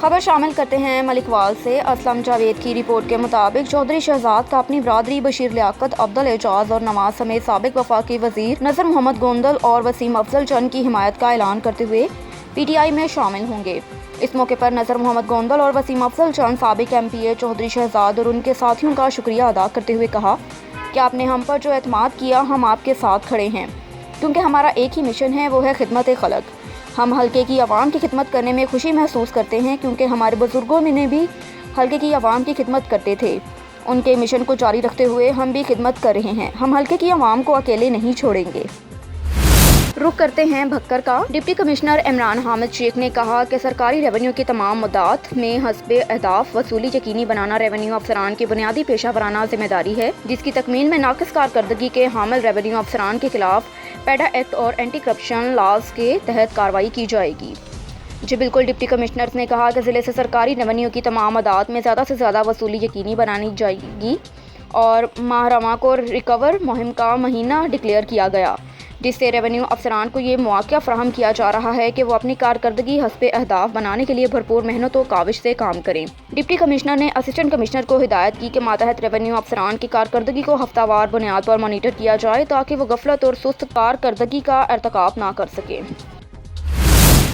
खबर शामिल करते हैं मलिकवाल से। असलम जावेद की रिपोर्ट के मुताबिक चौधरी शहजाद का अपनी बरादरी बशीर लियाकत, अब्दुल एजाज और नवाज समेत साबिक वफाकी वजीर नज़र मोहम्मद गोंदल और वसीम अफजल चंद की हिमायत का ऐलान करते हुए PTI में शामिल होंगे। इस मौके पर नज़र मोहम्मद गोंदल और वसीम अफजल चंद साबिक MPA चौधरी शहजाद और उनके साथियों का शुक्रिया अदा करते हुए कहा कि आपने हम पर जो एतमाद किया, हम आपके साथ खड़े हैं, क्योंकि हमारा एक ही मिशन है, वो है खिदमत खलक। हम हल्के की आवाम की खिदमत करने में खुशी महसूस करते हैं, क्योंकि हमारे बुजुर्गों ने भी हल्के की आवाम की खिदमत करते थे। उनके मिशन को जारी रखते हुए हम भी खिदमत कर रहे हैं। हम हल्के की आवाम को अकेले नहीं छोड़ेंगे। रुख करते हैं भक्कर का। डिप्टी कमिश्नर इमरान हामिद शेख ने कहा कि सरकारी रेवेन्यू की तमाम मुद्दात में हस्बे अहदाफ वसूली यकीनी बनाना रेवेन्यू अफसरान की बुनियादी पेशा वराना जिम्मेदारी है, जिसकी तकमील में नाकिस कारकर्दगी के हामिल रेवेन्यू अफसरान के खिलाफ पैडा एक्ट और एंटी करप्शन लॉज के तहत कार्रवाई की जाएगी। जी बिल्कुल, डिप्टी कमिश्नर ने कहा कि ज़िले से सरकारी रेवेन्यू की तमाम अदात में ज़्यादा से ज़्यादा वसूली यकीनी बनानी जाएगी और माह रमा को रिकवर मुहिम का महीना डिक्लेयर किया गया, जिससे रेवेन्यू अफसरान को ये मौका फराहम किया जा रहा है कि वो अपनी कारकर्दगी हस्बे अहदाफ बनाने के लिए भरपूर मेहनत और काविश से काम करें। डिप्टी कमिश्नर ने असिस्टेंट कमिश्नर को हिदायत की कि मातहत रेवेन्यू अफसरान की कारकर्दगी को हफ्तावार बुनियाद पर मॉनिटर किया जाए, ताकि वो गफलत और सुस्त कारकर्दगी का इर्तिकाब ना कर सके।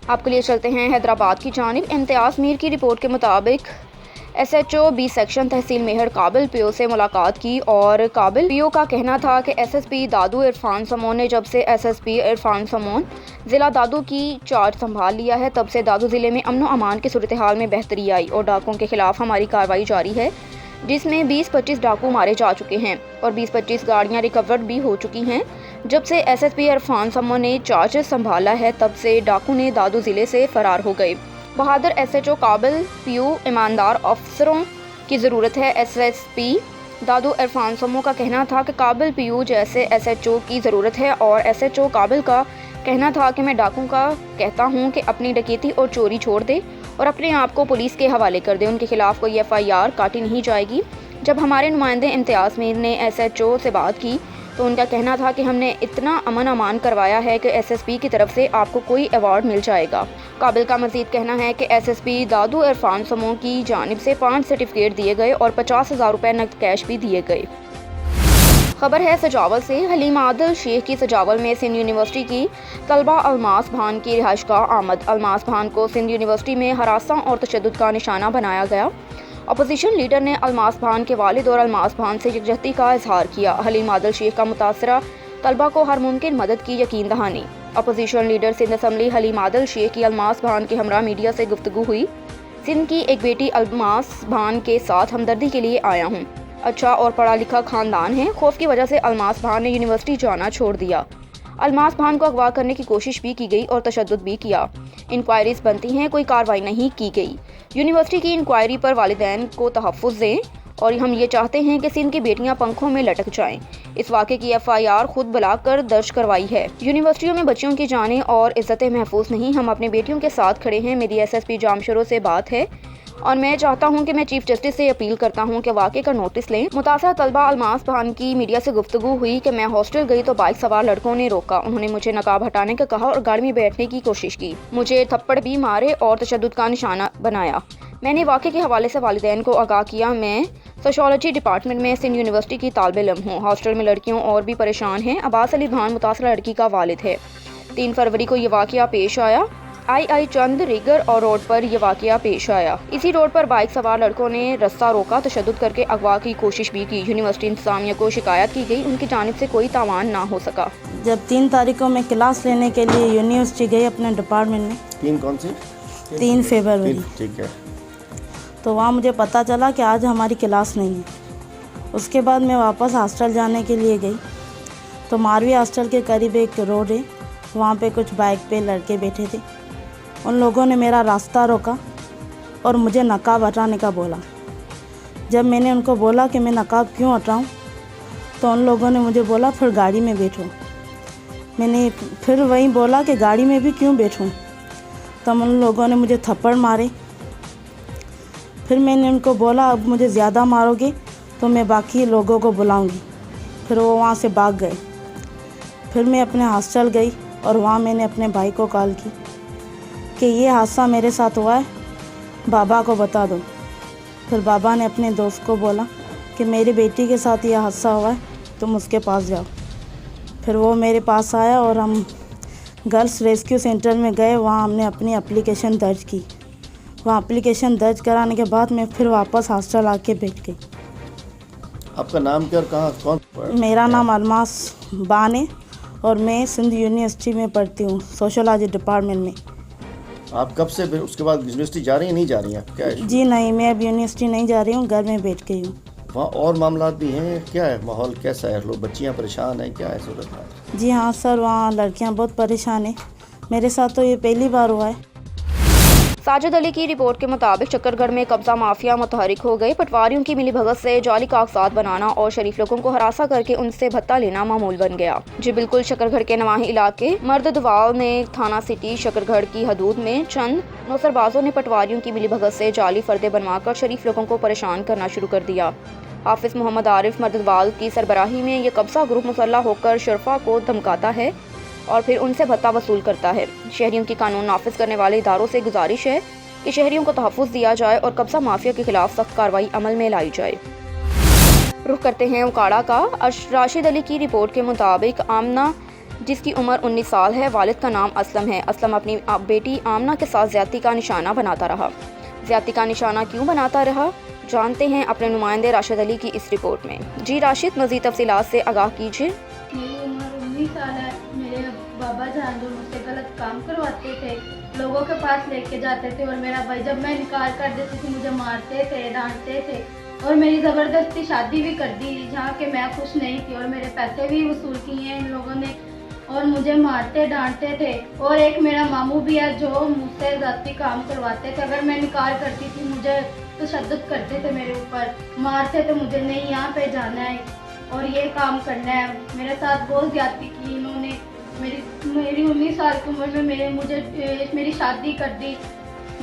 आपके लिए चलते हैं हैदराबाद की जानिब। इम्तियाज़ मीर की रिपोर्ट के मुताबिक SHO B सेक्शन तहसील मेहर काबिल PO से मुलाकात की और काबिल PO का कहना था कि SSP दादू इरफान समोन ने जब से SSP इरफान समोन ज़िला दादू की चार्ज संभाल लिया है, तब से दादू ज़िले में अमन अमान की सूरत हाल में बेहतरी आई और डाकुओं के खिलाफ हमारी कार्रवाई जारी है, जिसमें 20-25 डाकू मारे जा चुके हैं और 20-25 गाड़ियाँ रिकवर्ड भी हो चुकी हैं। जब से SSP इरफान समोन ने चार्जेस संभाला है, तब से डाकू ने दादू ज़िले से फरार हो गए। बहादुर SHO काबिल PO ईमानदार अफसरों की ज़रूरत है। SSP दादू इरफान समो का कहना था कि काबिल PO जैसे SHO की ज़रूरत है और SHO काबिल का कहना था कि मैं डाकू का कहता हूं कि अपनी डकैती और चोरी छोड़ दे और अपने आप को पुलिस के हवाले कर दे। उनके खिलाफ कोई FIR काटी नहीं जाएगी। जब हमारे नुमाइंदे इम्तियाज़ मीर ने SHO से बात की तो उनका कहना था कि हमने इतना अमन अमान करवाया है कि SSP की तरफ से आपको कोई अवार्ड मिल जाएगा। काबिल का मज़ीद कहना है कि SSP दादू इरफान समूह की जानिब से 5 सर्टिफिकेट दिए गए और 50,000 रुपये नकद कैश भी दिए गए। खबर है सजावल से। हलीम आदिल शेख की सजावल में सिंध यूनिवर्सिटी की तलबा अलमास भान की रिहाइश का आमद। अलमास भान को सिंध यूनिवर्सिटी में हरासा और तशद्दुद का निशाना बनाया गया। अपोजिशन लीडर ने अलमास भान के वालिद और अलमास भान से यकजहती का इजहार किया। हलीम आदिल शेख का मुतासरा तलबा को हर मुमकिन मदद की यकीन दहानी। Opposition leader Sindh assembly Haleem Adil Sheikh की अलमास भान के हमरा मीडिया से गुफ्तगू हुई। सिंध की एक बेटी अलमास भान के साथ हमदर्दी के लिए आया हूँ। अच्छा और पढ़ा लिखा खानदान है। खौफ की वजह से अलमास भान ने यूनिवर्सिटी जाना छोड़ दिया। अलमास भान को अगवा करने की कोशिश भी की गई और तशद्दुद भी किया। इंक्वायरीज बनती हैं, कोई कार्रवाई नहीं की गई। यूनिवर्सिटी की इंक्वायरी पर वालिदैन को तहफ़्फ़ुज़ दें और हम ये चाहते हैं कि सिंध की बेटियां पंखों में लटक जाएं। इस वाक़े की FIR खुद बुलाकर दर्ज करवाई है। यूनिवर्सिटियों में बच्चियों की जानें और इज़्ज़तें महफूज नहीं। हम अपनी बेटियों के साथ खड़े हैं। मेरी SSP जामशरो से बात है और मैं चाहता हूं कि मैं चीफ जस्टिस से अपील करता हूं कि वाक़े का नोटिस लें। मुतासरा तलबा अलमास भान की मीडिया से गुफ्तगू हुई कि मैं हॉस्टल गई तो बाइक सवार लड़कों ने रोका। उन्होंने मुझे नकाब हटाने का कहा और गाड़ी में बैठने की कोशिश की। मुझे थप्पड़ भी मारे और तशद्दुद का निशाना बनाया। मैंने वाक़े के हवाले से वालिदैन को आगाह किया। मैं सोशियोलॉजी डिपार्टमेंट में सिंध यूनिवर्सिटी की तालिब इल्म हूँ। हॉस्टल में लड़कियों और भी परेशान हैं। अब्बास अली भान मुतासरा लड़की का वालिद है। 3 फरवरी को ये वाक़या पेश आया। आई चंद रिगर और रोड पर यह वाक़या पेश आया। इसी रोड पर बाइक सवार लड़कों ने रास्ता रोका, तशद्दुद करके अगवा की कोशिश भी की। यूनिवर्सिटी इंतजामिया को शिकायत की गई, उनकी जानिब से कोई तावान ना हो सका। जब 3 तारीख को मैं क्लास लेने के लिए यूनिवर्सिटी गई अपने डिपार्टमेंट में। 3 कौन सी? 3 फरवरी। ठीक है। तो वहाँ मुझे पता चला कि आज हमारी क्लास नहीं है। उसके बाद मैं वापस हॉस्टल जाने के लिए गई तो मारवी हॉस्टल के करीब एक रोड है, वहाँ पे कुछ बाइक पे लड़के बैठे थे। उन लोगों ने मेरा रास्ता रोका और मुझे नकाब हटाने का बोला। जब मैंने उनको बोला कि मैं नकाब क्यों हटाऊं, तो उन लोगों ने मुझे बोला फिर गाड़ी में बैठो। मैंने फिर वहीं बोला कि गाड़ी में भी क्यों बैठूं। तब उन लोगों ने मुझे थप्पड़ मारे। फिर मैंने उनको बोला अब मुझे ज़्यादा मारोगे तो मैं बाकी लोगों को बुलाऊंगी। फिर वो वहाँ से भाग गए। फिर मैं अपने हॉस्टल गई और वहाँ मैंने अपने भाई को कॉल की कि ये हादसा मेरे साथ हुआ है बाबा को बता दो। फिर बाबा ने अपने दोस्त को बोला कि मेरी बेटी के साथ यह हादसा हुआ है, तुम उसके पास जाओ। फिर वो मेरे पास आया और हम गर्ल्स रेस्क्यू सेंटर में गए। वहाँ हमने अपनी एप्लीकेशन दर्ज की। वहाँ एप्लीकेशन दर्ज कराने के बाद मैं फिर वापस हॉस्टल आके बैठ गई। आपका नाम क्या और कहाँ कौन? मेरा नाम अलमास बान है और मैं सिंध यूनिवर्सिटी में पढ़ती हूँ, सोशोलॉजी डिपार्टमेंट में। आप कब से उसके बाद यूनिवर्सिटी जा रही हैं, नहीं जा रही हैं, क्या है? जी नहीं, मैं अब यूनिवर्सिटी नहीं जा रही हूँ, घर में बैठ गई हूँ। वहाँ और मामला भी हैं, क्या है माहौल कैसा है? लोग बच्चियाँ परेशान हैं, क्या है सूरत? जी हाँ सर, वहाँ लड़कियाँ बहुत परेशान हैं। मेरे साथ तो ये पहली बार हुआ है। साजिद अली की रिपोर्ट के मुताबिक चक्करगढ़ में कब्जा माफिया मुतहरिक हो गई। पटवारियों की मिलीभगत से जाली कागजात बनाना और शरीफ लोगों को हरासा करके उनसे भत्ता लेना मामूल बन गया। जी बिल्कुल, शकरगढ़ के नवाही इलाके मर्ददवाल में थाना सिटी शकरगढ़ की हदूद में चंद नौसरबाजों ने पटवारियों की मिलीभगत से जाली फर्दे बनवाकर शरीफ लोगों को परेशान करना शुरू कर दिया। हाफिज मोहम्मद आरिफ मर्ददवाल की सरबराही में ये कब्जा ग्रुप मुसल्ला होकर शरफा को धमकाता है और फिर उनसे भत्ता वसूल करता है। शहरियों की कानून नाफिज करने वाले इदारों से गुजारिश है कि शहरियों को तहफ़्फ़ुज़ दिया जाए और कब्जा माफिया के खिलाफ सख्त कार्रवाई अमल में लाई जाए। रुख करते हैं उकाड़ा का। राशिद अली की रिपोर्ट के मुताबिक आमना, जिसकी उम्र 19 साल है, वालिद का नाम असलम है। असलम अपनी बेटी आमना के साथ ज़्यादती का निशाना बनाता रहा। ज़्यादती का निशाना क्यों बनाता रहा, जानते हैं अपने नुमाइंदे राशिद अली की इस रिपोर्ट में। जी राशिद, मज़ीद तफसीलात से आगाह कीजिए। मेरी उम्र 19 साल है। मेरे बाबा जान जो मुझसे गलत काम करवाते थे, लोगों के पास लेके जाते थे और मेरा भाई जब मैं इनकार कर देती थी मुझे मारते थे, डांटते थे और मेरी ज़बरदस्ती शादी भी कर दी जहाँ के मैं खुश नहीं थी और मेरे पैसे भी वसूल किए हैं इन लोगों ने और मुझे मारते डांटते थे। और एक मेरा मामू भी है जो मुझसे ज़्यादती काम करवाते थे। अगर मैं इनकार करती थी मुझे तशद्दुद करते थे, मेरे ऊपर मारते थे, मुझे नहीं यहाँ पे जाना है और ये काम करना है। मेरे साथ बहुत ज़्यादती की इन्होंने। मेरी 19 साल की उम्र में मेरी शादी कर दी।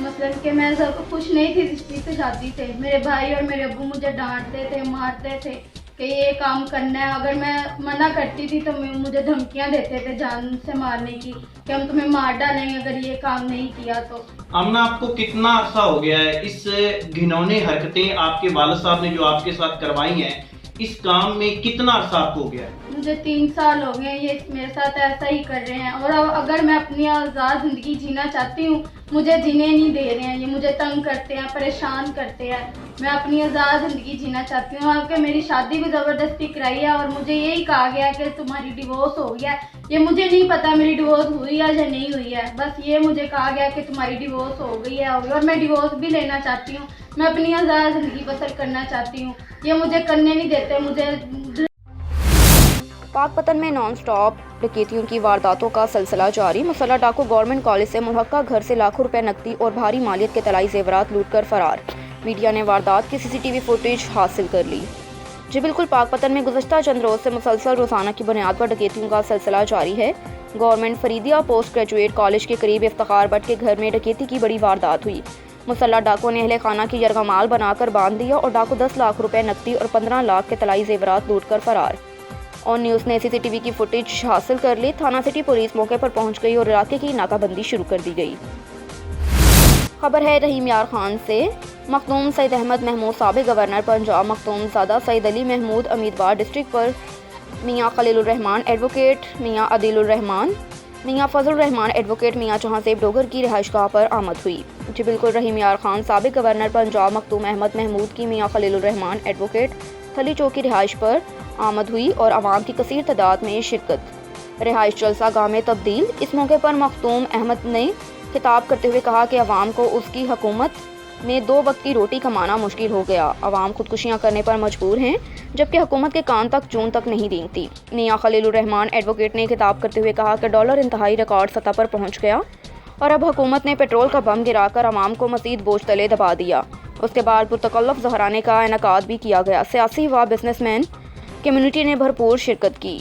मसलन कि मैं सब खुश नहीं थी इस चीज़ से, शादी से। मेरे भाई और मेरे अब्बू मुझे डांटते थे, मारते थे कि ये काम करना है। अगर मैं मना करती थी तो मुझे धमकियां देते थे जान से मारने की कि हम तुम्हें मार डालेंगे अगर ये काम नहीं किया तो। आमना, आपको कितना अर्सा हो गया है इस घिनौनी हरकतें आपके वालिद साहब ने जो आपके साथ करवाई हैं, इस काम में कितना अर्सा आपको हो गया है? मुझे 3 साल हो गए ये मेरे साथ ऐसा ही कर रहे हैं और अगर मैं अपनी आज़ाद ज़िंदगी जीना चाहती हूँ मुझे जीने नहीं दे रहे हैं। ये मुझे तंग करते हैं, परेशान करते हैं। मैं अपनी आज़ाद ज़िंदगी जीना चाहती हूँ। आपके मेरी शादी भी ज़बरदस्ती कराई है और मुझे यही कहा गया कि तुम्हारी डिवोर्स हो गया। ये मुझे नहीं पता मेरी डिवोर्स हुई है या नहीं हुई है, बस ये मुझे कहा गया कि तुम्हारी डिवोर्स हो गई है और मैं डिवोर्स भी लेना चाहती हूँ। मैं अपनी आज़ाद ज़िंदगी बसर करना चाहती हूँ, ये मुझे करने नहीं देते। मुझे पाकपतन में नॉन स्टॉप डकैतियों की वारदातों का सिलसिला जारी। मुसल्ला डाकू गवर्नमेंट कॉलेज से मुल्हका घर से लाखों रुपए नकदी और भारी मालियत के तलाई जेवरात लूटकर फरार। मीडिया ने वारदात की सीसीटीवी फुटेज हासिल कर ली। जी बिल्कुल, पाकपतन में गुज़श्ता चंद रोज़ से मुसलसल रोज़ाना की बुनियाद पर डकैतियों का सिलसिला जारी है। Government Faridia post graduate college के करीब इफ्तिखार भट्ट के घर में डकैती की बड़ी वारदात हुई। मुसल्ला डाकू ने अहले खाना की यरगमाल बनाकर बांध दिया और डाकू 10 लाख रुपए नकदी और 15 लाख के तलाई जेवरात लूटकर फरार। और न्यूज़ ने सीसीटीवी की फुटेज हासिल कर ली। थाना सिटी पुलिस मौके पर पहुंच गई और इलाके की नाकाबंदी शुरू कर दी गई। खबर है रहीम यार खान से। मखदूम सईद अहमद महमूद साबिक गवर्नर पंजाब, मखदूम ज़ादा सईद अली महमूद उम्मीदवार डिस्ट्रिक्ट पर, मियाँ खलीलुर रहमान एडवोकेट, मियाँ अदीलुर रहमान, मियाँ फजलुर रहमान एडवोकेट, मियाँ जहांसेब डोगर की रिहाइशगाह पर आमद हुई। जी बिल्कुल, रहीम यार खान साबिक गवर्नर पंजाब मखदूम अहमद महमूद की मियाँ खलीलुर रहमान एडवोकेट थली चौक की रिहाइश पर आमद हुई और आवाम की कसीर तादाद में शिरकत। रिहाइश जलसा गाह में तब्दील। इस मौके पर मखदूम अहमद ने खिताब करते हुए कहा कि अवाम को उसकी हुकूमत में 2 वक्त की रोटी कमाना मुश्किल हो गया। अवाम खुदकुशियाँ करने पर मजबूर हैं जबकि हुकूमत के कान तक जून तक नहीं रेंगती। मियाँ खलीलुर रहमान एडवोकेट ने खिताब करते हुए कहा कि डॉलर इंतहाई रिकॉर्ड सतह पर पहुँच गया और अब हुकूमत ने पेट्रोल का बम गिराकर अवाम को मज़ीद बोझ तले दबा दिया। उसके बाद पुरतकल्लुफ़ ज़हराने का इनेकाद भी किया गया। सियासी व बिजनेसमैन कम्युनिटी ने भरपूर शिरकत की।